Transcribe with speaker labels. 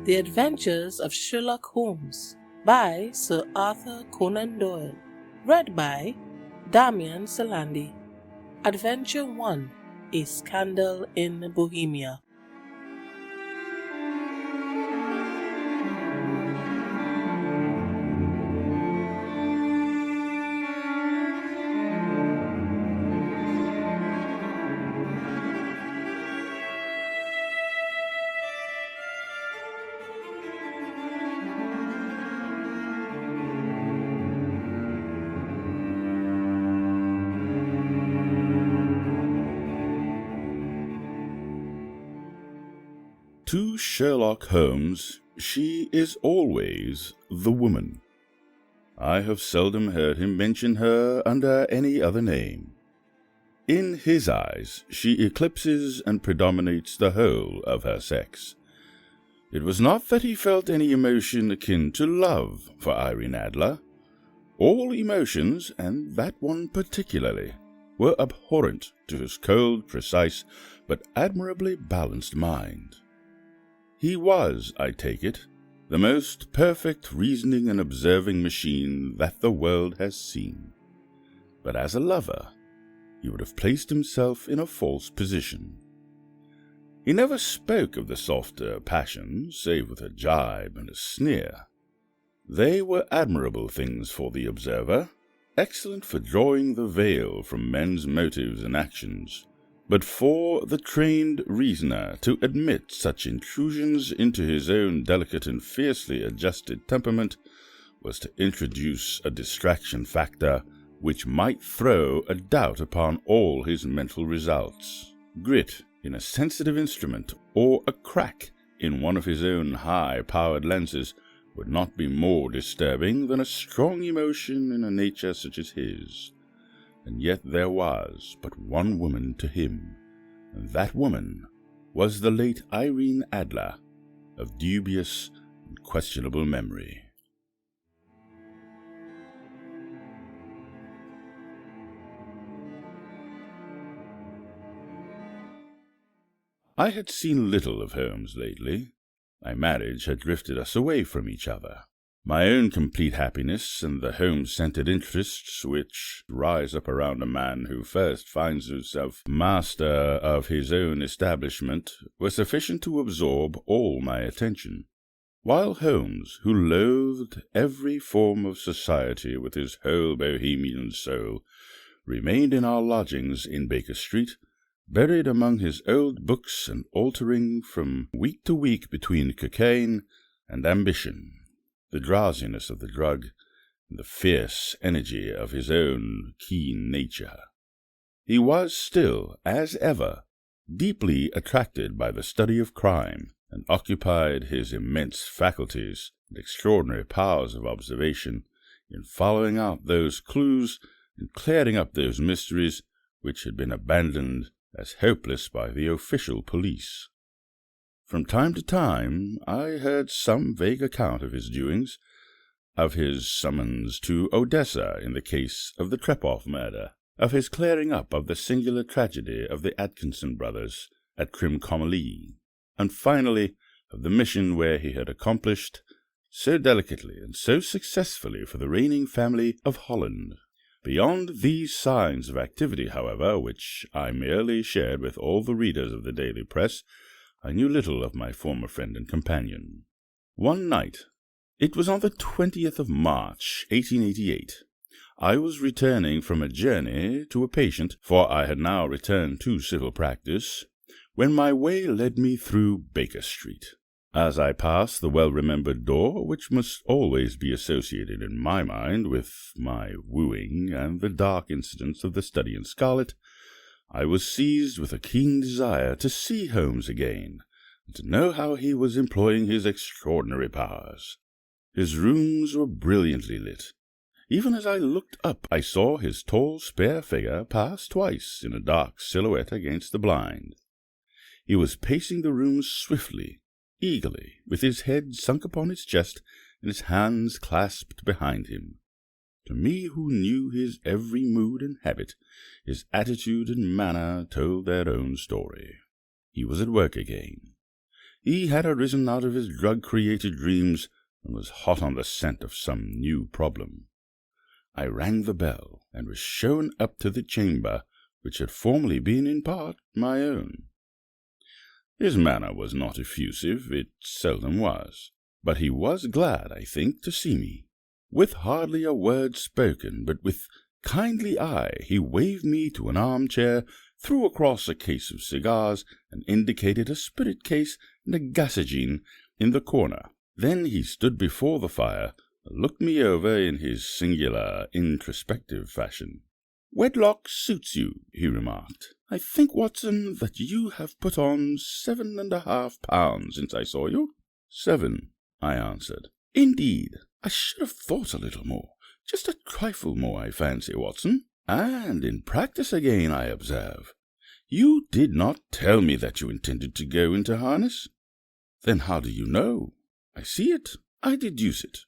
Speaker 1: The Adventures of Sherlock Holmes by Sir Arthur Conan Doyle. Read by Damian Salandi. Adventure 1: A Scandal in Bohemia.
Speaker 2: To Sherlock Holmes, she is always the woman. I have seldom heard him mention her under any other name. In his eyes, she eclipses and predominates the whole of her sex. It was not that he felt any emotion akin to love for Irene Adler. All emotions, and that one particularly, were abhorrent to his cold, precise, but admirably balanced mind. He was, I take it, the most perfect reasoning and observing machine that the world has seen. But as a lover, he would have placed himself in a false position. He never spoke of the softer passions, save with a jibe and a sneer. They were admirable things for the observer, excellent for drawing the veil from men's motives and actions. But for the trained reasoner to admit such intrusions into his own delicate and fiercely adjusted temperament was to introduce a distraction factor which might throw a doubt upon all his mental results. Grit in a sensitive instrument or a crack in one of his own high-powered lenses would not be more disturbing than a strong emotion in a nature such as his. And yet there was but one woman to him, and that woman was the late Irene Adler, of dubious and questionable memory. I had seen little of Holmes lately. My marriage had drifted us away from each other. My own complete happiness and the home-centered interests which rise up around a man who first finds himself master of his own establishment were sufficient to absorb all my attention, while Holmes, who loathed every form of society with his whole Bohemian soul, remained in our lodgings in Baker Street, buried among his old books and altering from week to week between cocaine and ambition, the drowsiness of the drug, and the fierce energy of his own keen nature. He was still, as ever, deeply attracted by the study of crime, and occupied his immense faculties and extraordinary powers of observation in following out those clues and clearing up those mysteries which had been abandoned as hopeless by the official police. From time to time I heard some vague account of his doings, of his summons to Odessa in the case of the Trepoff murder, of his clearing up of the singular tragedy of the Atkinson brothers at Trimcommely, and finally of the mission where he had accomplished so delicately and so successfully for the reigning family of Holland. Beyond these signs of activity, however, which I merely shared with all the readers of the daily press, I knew little of my former friend and companion. One night, it was on the 20th of March, 1888, I was returning from a journey to a patient, for I had now returned to civil practice, when my way led me through Baker Street. As I passed the well-remembered door, which must always be associated in my mind with my wooing and the dark incidents of the study in scarlet, I was seized with a keen desire to see Holmes again, and to know how he was employing his extraordinary powers. His rooms were brilliantly lit. Even as I looked up, I saw his tall, spare figure pass twice in a dark silhouette against the blind. He was pacing the rooms swiftly, eagerly, with his head sunk upon his chest and his hands clasped behind him. To me, who knew his every mood and habit, his attitude and manner told their own story. He was at work again. He had arisen out of his drug-created dreams and was hot on the scent of some new problem. I rang the bell and was shown up to the chamber which had formerly been in part my own. His manner was not effusive, it seldom was, but he was glad, I think, to see me. With hardly a word spoken, but with kindly eye, he waved me to an armchair, threw across a case of cigars, and indicated a spirit case and a gasogene in the corner. Then he stood before the fire, looked me over in his singular, introspective fashion. "Wedlock suits you," he remarked. "I think, Watson, that you have put on 7.5 pounds since I saw you." "7," I answered. "Indeed, I should have thought a little more. Just a trifle more, I fancy, Watson. And in practice again, I observe. You did not tell me that you intended to go into harness." "Then how do you know?" "I see it. I deduce it.